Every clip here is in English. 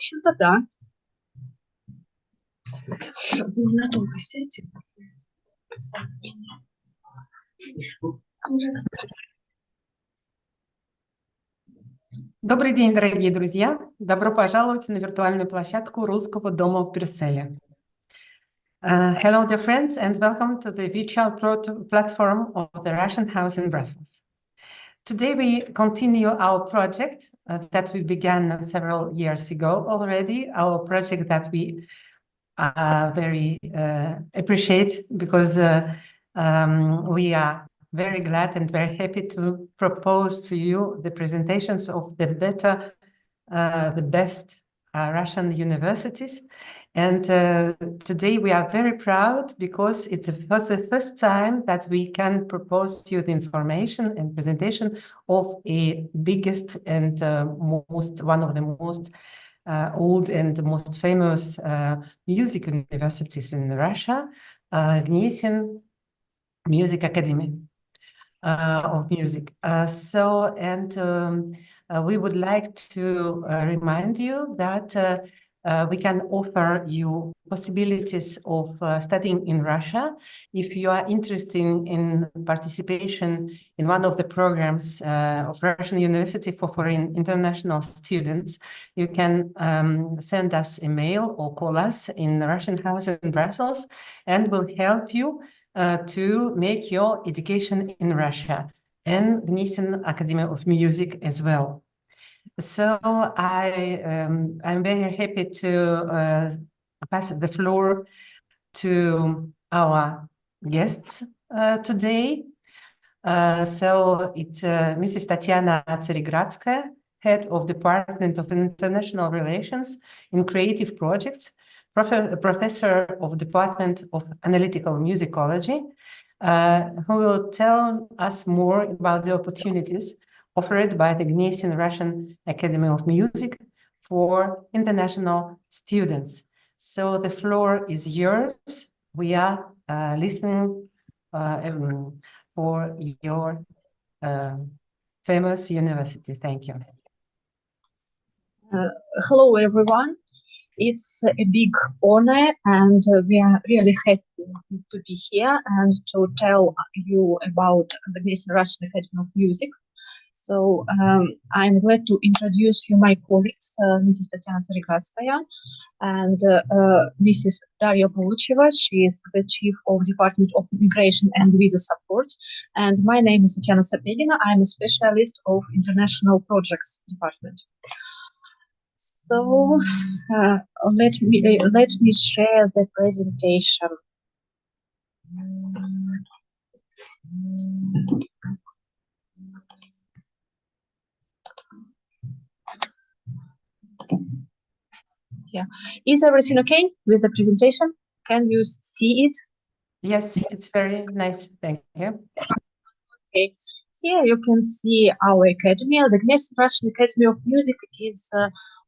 общем-то, да. Надолго сядьте. Добрый день, дорогие друзья! Добро пожаловать на виртуальную площадку Русского дома в Брюсселе. Hello, dear friends, and welcome to the virtual platform of the Russian House in Brussels. Today we continue our project that we began several years ago already, our project that we very appreciate because we are very glad and very happy to propose to you the presentations of the best Russian universities. And today we are very proud because it's the first time that we can propose to you the information and presentation of a biggest and one of the most old and most famous music universities in Russia, Gnessin Music Academy of Music. We would like to remind you that we can offer you possibilities of studying in Russia. If you are interested in participation in one of the programs of Russian University for foreign international students, you can send us a mail or call us in the Russian House in Brussels, and we'll help you to make your education in Russia and Gnessin Academy of Music as well. So I'm very happy to pass the floor to our guests today. So it's Mrs. Tatiana Tserigradskaya, Head of Department of International Relations in Creative Projects, Professor of Department of Analytical Musicology, who will tell us more about the opportunities offered by the Gnessin Russian Academy of Music for international students. So the floor is yours. We are listening for your famous university. Thank you. Hello, everyone. It's a big honor, and we are really happy to be here and to tell you about the Gnessin Russian Academy of Music. So I'm glad to introduce you my colleagues, Mrs. Tatiana Tserigradskaya and Mrs. Daria Polucheva. She is the Chief of Department of Immigration and Visa Support. And my name is Tatiana Sapegina. I'm a specialist of International Projects Department. So let me share the presentation. Yeah, is everything okay with the presentation? Can you see it? Yes, it's very nice. Thank you. Okay, here you can see our academy. The Gnessin Russian Academy of Music is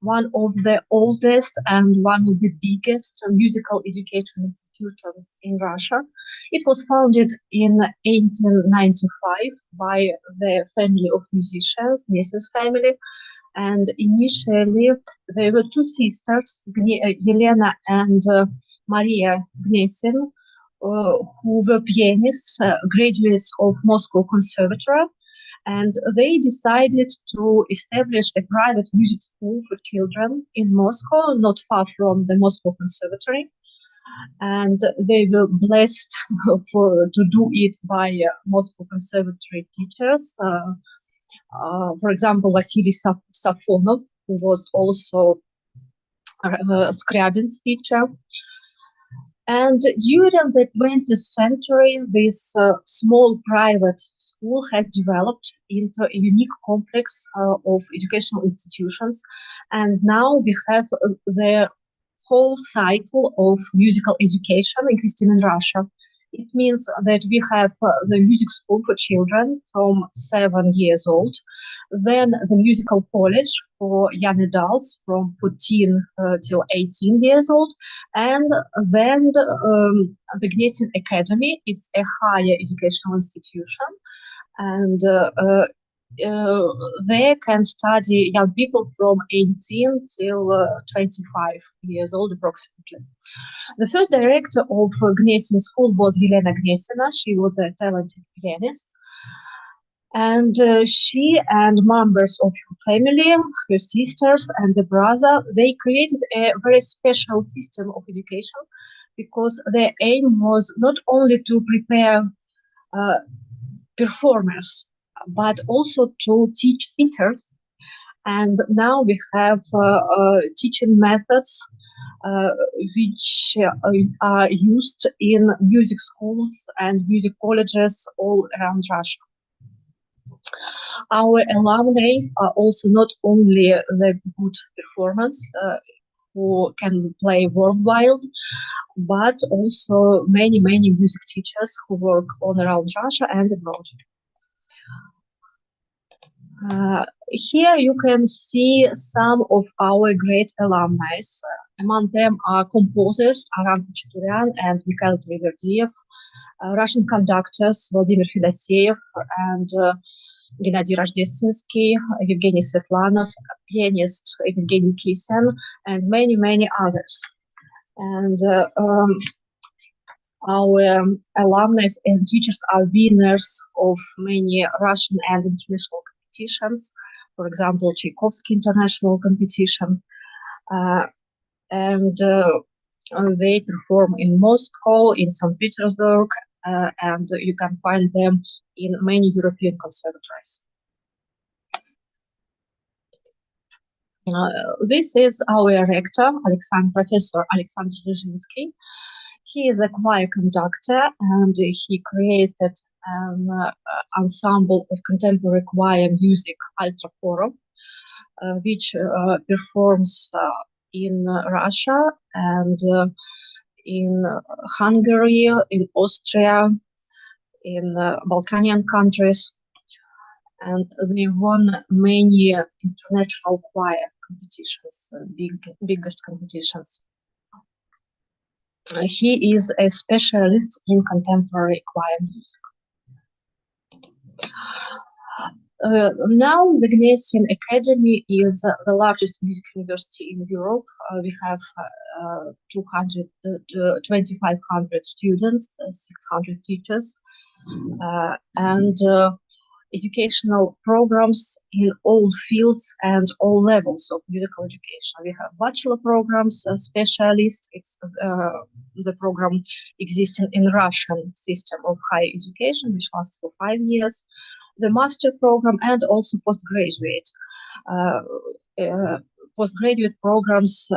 one of the oldest and one of the biggest musical education institutions in Russia. It was founded in 1895 by the family of musicians, Gnessin's family. And initially, there were two sisters, Elena and Maria Gnessin, who were pianists, graduates of Moscow Conservatory, and they decided to establish a private music school for children in Moscow, not far from the Moscow Conservatory. And they were blessed to do it by Moscow Conservatory teachers. For example, Vasily Safonov, who was also Scriabin's teacher. And during the 20th century, this small private school has developed into a unique complex of educational institutions. And now we have the whole cycle of musical education existing in Russia. It means that we have the music school for children from 7 years old, then the musical college for young adults from 14 till 18 years old, and then the Gnessin Academy. It's a higher educational institution, and there can study young people from 18 till 25 years old approximately. The first director of Gnessin school was Elena Gnessina. She was a talented pianist. And she and members of her family, her sisters and the brother, they created a very special system of education because their aim was not only to prepare performers, but also to teach thinkers. And now we have teaching methods which are used in music schools and music colleges all around Russia. Our alumni are also not only the good performers who can play worldwide, but also many music teachers who work all around Russia and abroad. Here you can see some of our great alumni. Among them are composers Aram Khachaturian and Mikhail Triverdiev, Russian conductors Vladimir Fedoseev and Gennady Rождественский, Evgeny Svetlanov, pianist Evgeny Kissin, and many others. And our alumni and teachers are winners of many Russian and international competitions. For example, Tchaikovsky International Competition. And they perform in Moscow, in St. Petersburg, and you can find them in many European conservatories. This is our rector, Professor Alexander Brzezinski. He is a choir conductor and he created an ensemble of contemporary choir music, Altra Choral, which performs in Russia and in Hungary, in Austria, in Balkanian countries, and they won many international choir competitions, biggest competitions. He is a specialist in contemporary choir music. Now the Gnessin Academy is the largest music university in Europe. We have 2,500 students, 600 teachers, and educational programs in all fields and all levels of musical education. We have bachelor programs, specialists. It's the program existing in Russian system of higher education, which lasts for 5 years. The master program and also postgraduate. Postgraduate programs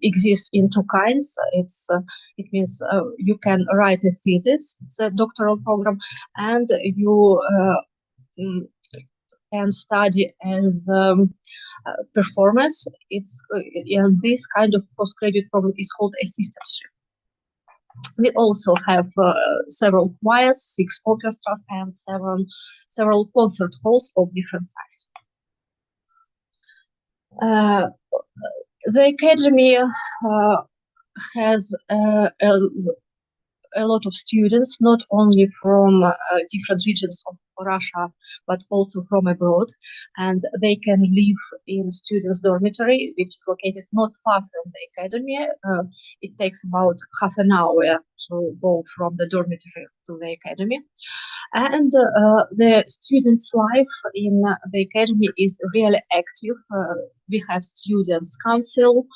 exist in two kinds. It means you can write a thesis. It's a doctoral program, and you can study as performers. This kind of postgraduate program is called assistantship. We also have several choirs, 6 orchestras, and several concert halls of different size. The academy has a lot of students, not only from different regions of Russia, but also from abroad, and they can live in students' dormitory, which is located not far from the academy. It takes about half an hour to go from the dormitory to the academy. And the students' life in the academy is really active. We have students' council.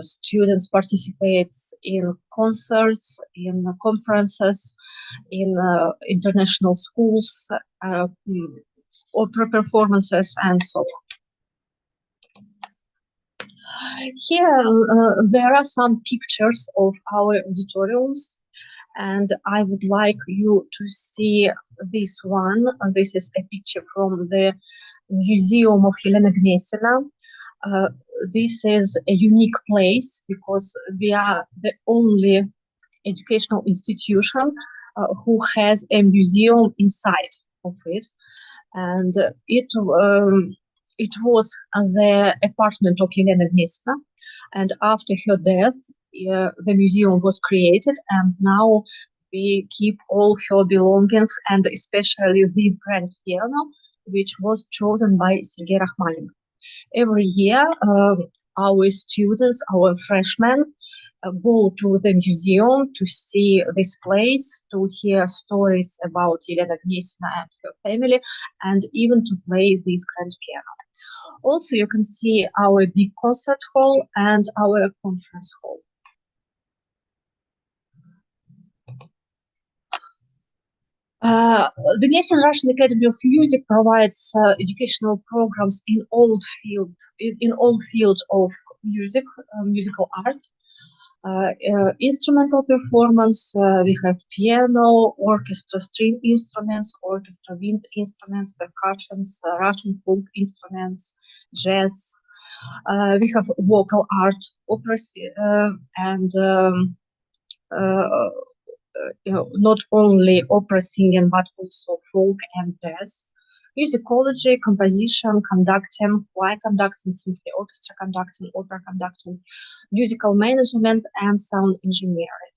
Students participate in concerts, in conferences, in international schools, opera performances, and so on. Here there are some pictures of our auditoriums, and I would like you to see this one. This is a picture from the Museum of Helena Gnessina. This is a unique place because we are the only educational institution who has a museum inside of it, and it was the apartment of Helena Gnessina, and after her death the museum was created, and now we keep all her belongings, and especially this grand piano, which was chosen by Sergei Rachmanin. Every year, our students, our freshmen, go to the museum to see this place, to hear stories about Elena Gnesina and her family, and even to play this grand piano. Also, you can see our big concert hall and our conference hall. The Gnessin Russian Academy of Music provides educational programs in all fields of music, musical art. Instrumental performance, we have piano, orchestra string instruments, orchestra wind instruments, percussions, Russian folk instruments, jazz. We have vocal art, opera, and not only opera singing, but also folk and jazz. Musicology, composition, conducting, choir conducting, symphony orchestra conducting, opera conducting, musical management, and sound engineering.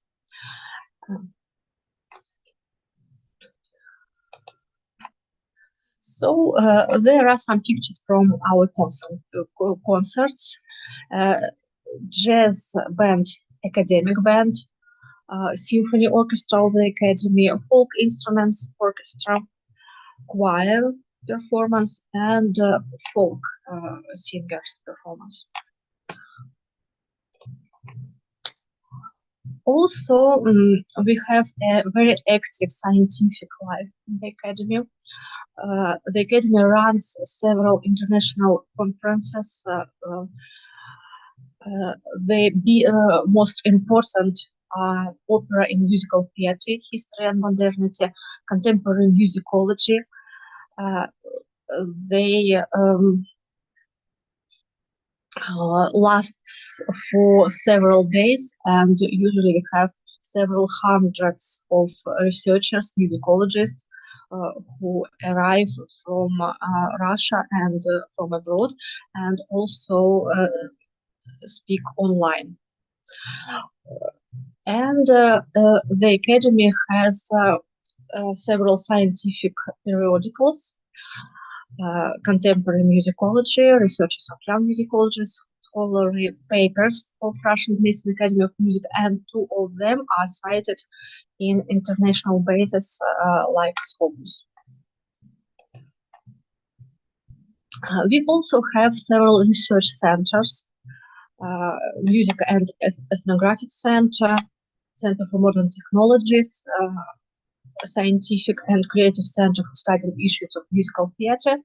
So there are some pictures from our concerts. Jazz band, academic band, symphony orchestra of the academy, folk instruments orchestra, choir performance, and folk singers performance. Also, we have a very active scientific life in the academy. The academy runs several international conferences. The most important are opera and musical theater, history and modernity, contemporary musicology. They lasts for several days, and usually we have several hundreds of researchers, musicologists, who arrive from Russia and from abroad, and also speak online. And the academy has several scientific periodicals. Contemporary musicology, researches of young musicologists, scholarly papers of Russian Gnessin Academy of Music, and two of them are cited in international bases like Scopus. We also have several research centers, Music and Ethnographic Center, Center for Modern Technologies, Scientific and Creative Center for Studying Issues of Musical Theatre,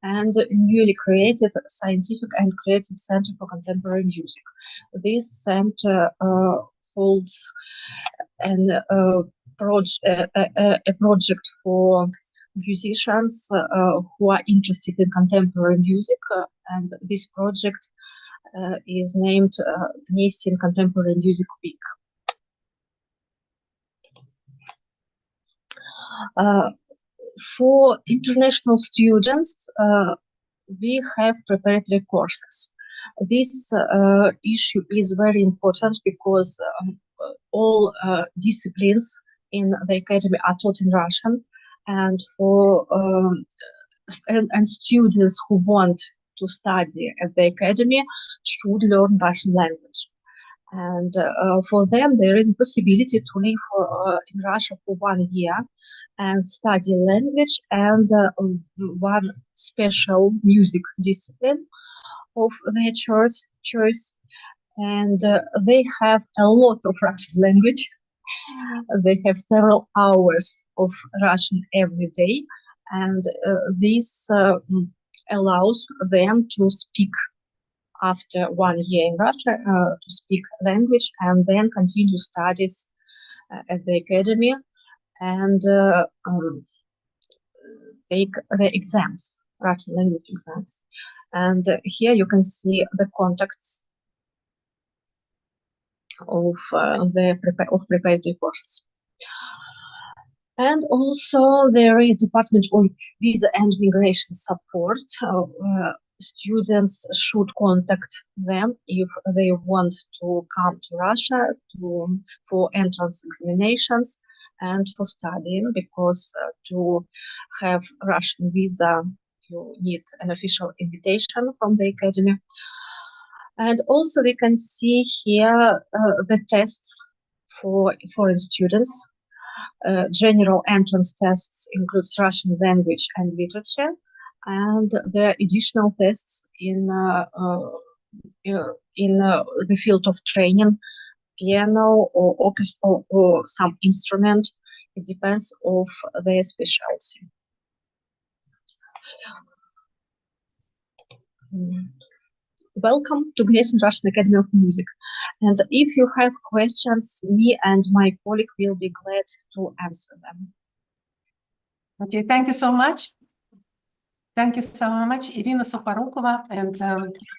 and newly created Scientific and Creative Center for Contemporary Music. This center holds a project for musicians who are interested in contemporary music, and this project is named Gnessin Contemporary Music Week. For international students, we have preparatory courses. This issue is very important because all disciplines in the academy are taught in Russian, and for students who want to study at the academy should learn Russian language. And for them, there is a possibility to live in Russia for 1 year and study language and one special music discipline of their choice. And they have a lot of Russian language. They have several hours of Russian every day, and this allows them to speak after 1 year in Russia, to speak language and then continue studies at the academy and take the exams, Russian language exams. And here you can see the contacts of preparatory courses. And also there is Department of Visa and Migration Support. Students should contact them if they want to come to Russia for entrance examinations and for studying, because to have Russian visa, you need an official invitation from the academy. And also we can see here the tests for foreign students. General entrance tests includes Russian language and literature, and there are additional tests in the field of training, piano or orchestra or some instrument. It depends of their specialty. Welcome to Gnessin Russian Academy of Music. And if you have questions, me and my colleague will be glad to answer them. Okay, thank you so much. Thank you so much, Irina Soparukova and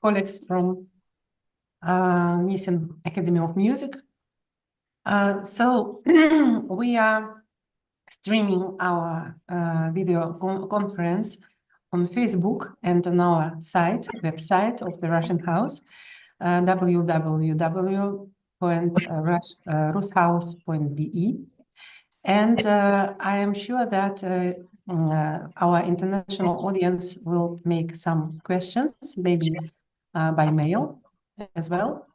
colleagues from Gnessin Academy of Music. So we are streaming our video conference on Facebook and on our website of the Russian House, www.rushouse.be. And I am sure that our international audience will make some questions, maybe by mail as well.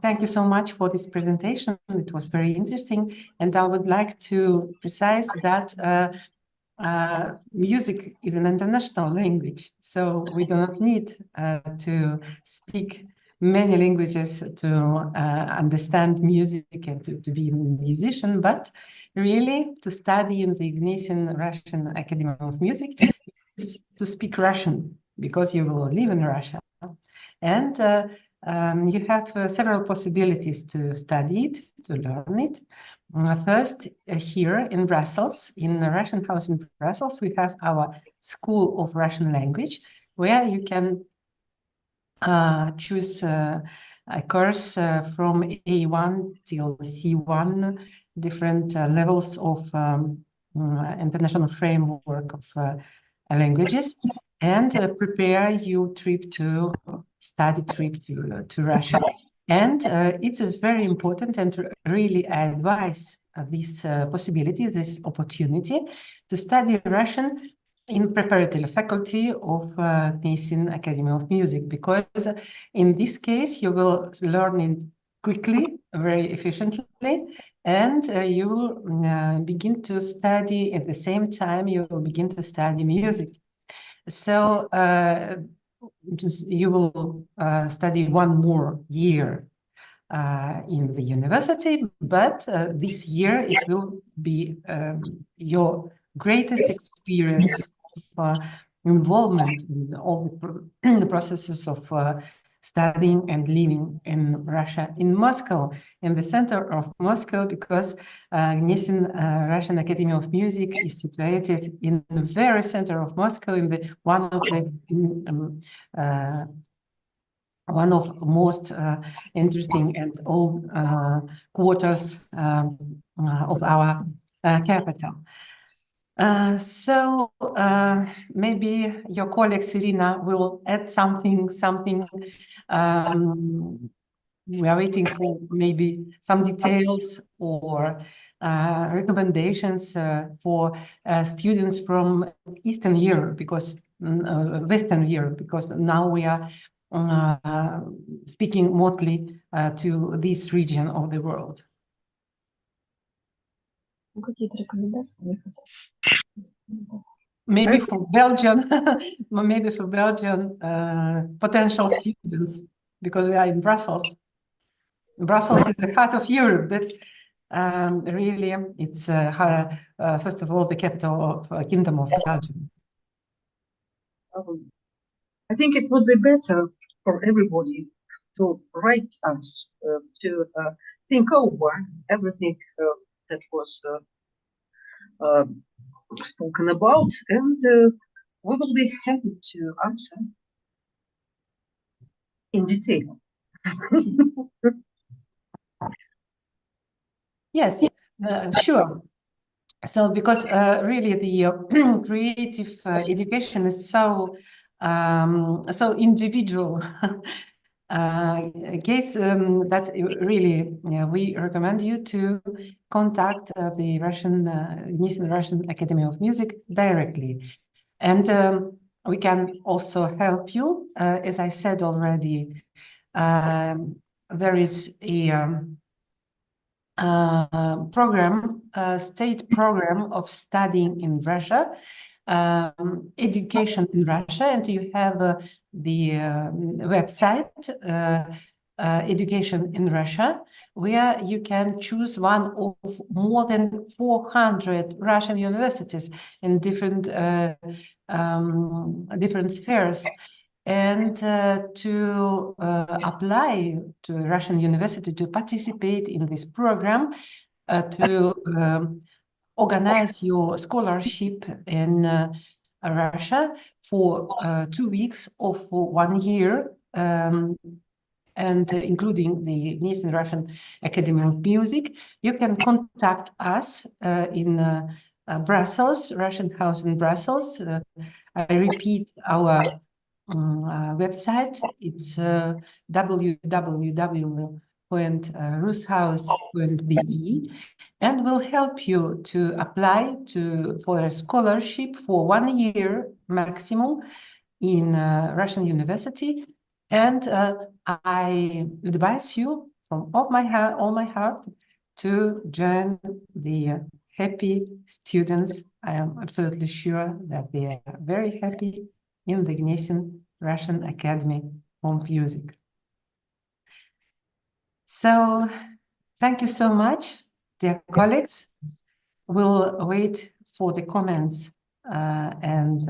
Thank you so much for this presentation. It was very interesting. And I would like to precise that music is an international language. So we do not need to speak many languages to understand music and to be a musician, but really to study in the Gnessin Russian Academy of Music, to speak Russian, because you will live in Russia. And you have several possibilities to study it, to learn it. First, here in Brussels, in the Russian House in Brussels, we have our School of Russian Language, where you can choose a course from A1 till C1, different levels of international framework of languages, and prepare your study trip to Russia. And it is very important, and really I advise this possibility, this opportunity to study Russian in preparatory faculty of Gnessin Academy of Music, because in this case you will learn it quickly, very efficiently, and you will begin to study at the same time you will begin to study music. So you will study one more year in the university, but this year it will be your greatest experience of involvement in all the processes of studying and living in Russia, in Moscow, in the center of Moscow, because Gnessin Russian Academy of Music is situated in the very center of Moscow, in the one of most interesting and old quarters of our capital. Maybe your colleague Irina will add something. We are waiting for maybe some details or recommendations for students from Eastern Europe, because Western Europe, because now we are speaking mostly to this region of the world. Maybe for Belgian, potential students, because we are in Brussels. Brussels is the heart of Europe, but really it's first of all the capital of Kingdom of Belgium. I think it would be better for everybody to write us, to think over everything that was spoken about, and we will be happy to answer in detail. Yes, sure. So because really the creative education is so individual case that really we recommend you to contact the Gnessin Russian Academy of Music directly. And we can also help you. As I said already, there is a state program of studying in Russia, education in Russia, and you have the website Education in Russia, where you can choose one of more than 400 Russian universities in different spheres. And to apply to a Russian university to participate in this program, to organize your scholarship in Russia for 2 weeks or for 1 year, and including the Gnessin Russian Academy of Music, you can contact us in Brussels, Russian House in Brussels. I repeat our website. It's www.rushouse.be, and will help you to apply for a scholarship for 1 year maximum in Russian university. And I advise you from all my heart to join the happy students. I am absolutely sure that they are very happy in the Gnessin Russian Academy of Music. So thank you so much, dear colleagues. We'll wait for the comments and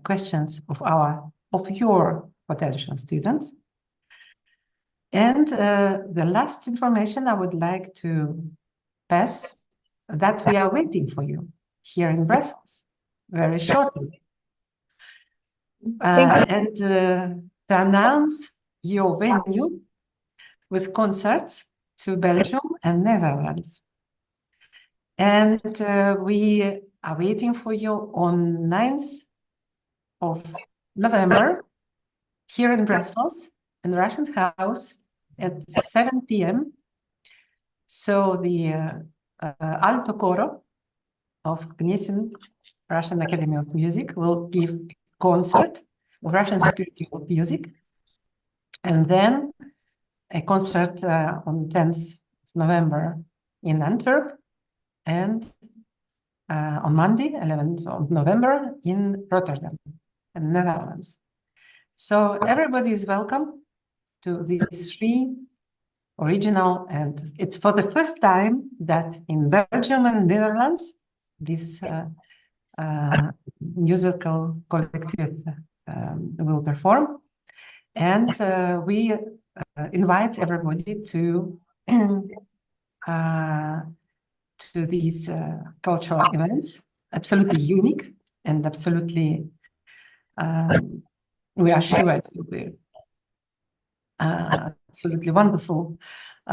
questions of your potential students. And the last information I would like to pass, that we are waiting for you here in Brussels very shortly. And to announce your venue with concerts to Belgium and Netherlands. And we are waiting for you on 9th of November here in Brussels, in the Russian House at 7 p.m. So the alto coro of Gnessin Russian Academy of Music will give concert of Russian spiritual music, and then a concert on 10th November in Antwerp, and on Monday, 11th of November in Rotterdam, in Netherlands. So everybody is welcome to these 3 original, and it's for the first time that in Belgium and Netherlands, this musical collective will perform. And we invite everybody to these cultural events, absolutely unique and absolutely, we are sure it will be absolutely wonderful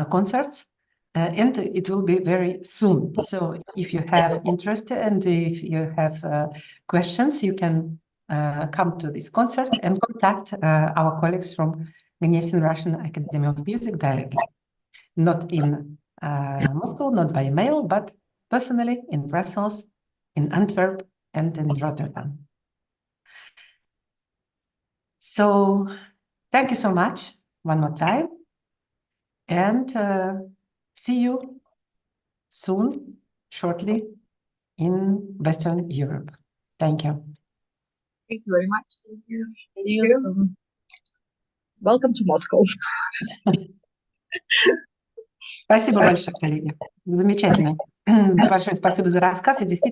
concerts. And it will be very soon. So if you have interest and if you have questions, you can come to these concerts and contact our colleagues from Gnessin Russian Academy of Music directly. Not in Moscow, not by mail, but personally in Brussels, in Antwerp, and in Rotterdam. So thank you so much one more time, and see you soon, shortly, in Western Europe. Thank you. Thank you very much. Thank you. See you soon. Welcome to Moscow. Спасибо большое, коллеги. Замечательно. Большое спасибо за рассказ. И действительно